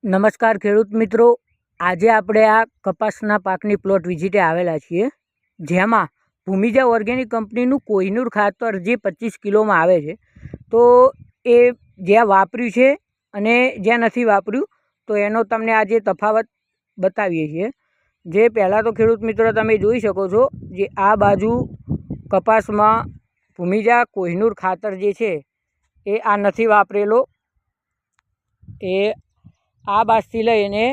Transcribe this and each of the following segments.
નમસ્કાર ખેડૂત મિત્રો, આજે આપણે આ કપાસના પાકની પ્લોટ વિઝિટે આવેલા છીએ, જેમાં ભૂમિજા ઓર્ગેનિક કંપનીનું કોહિનૂર ખાતર જે 25 કિલોમાં આવે છે, તો એ જ્યાં વાપર્યું છે અને જ્યાં નથી વાપર્યું તો એનો તમને આજે તફાવત બતાવીએ છીએ. જે પહેલાં તો ખેડૂત મિત્રો તમે જોઈ શકો છો, જે આ બાજુ કપાસમાં ભૂમિજા કોહિનૂર ખાતર જે છે એ આ નથી વાપરેલો, એ આ બાજથી લઈને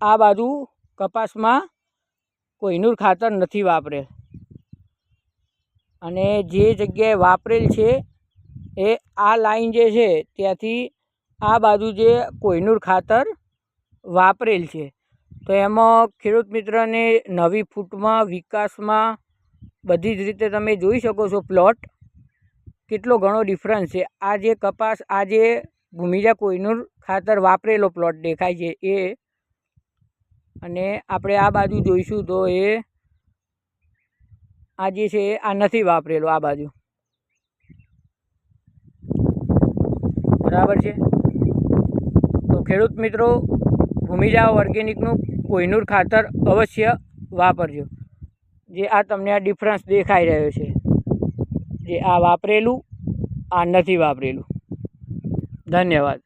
આ બાજુ કપાસમાં કોહિનૂર ખાતર નથી વાપરેલ, અને જે જગ્યાએ વાપરેલ છે એ આ લાઈન જે છે ત્યાંથી આ બાજુ જે કોહિનૂર ખાતર વાપરેલ છે. તો એમાં ખેડૂત મિત્રને નવી ફૂટમાં, વિકાસમાં, બધી જ રીતે તમે જોઈ શકો છો પ્લોટ કેટલો ઘણો ડિફરન્સ છે. આ જે કપાસ, આ જે ભૂમિજા કોહિનૂર ખાતર વાપરેલો પ્લોટ દેખાય છે એ, અને આપણે આ બાજુ જોઈશું તો એ આ જે છે આ નથી વાપરેલો, આ બાજુ બરાબર છે. તો ખેડૂત મિત્રો, ભૂમિજા ઓર્ગેનિકનું કોહિનૂર ખાતર અવશ્ય વાપરજો. જે આ તમને આ ડિફરન્સ દેખાઈ રહ્યો છે, જે આ વાપરેલું, આ નથી વાપરેલું. ધન્યવાદ.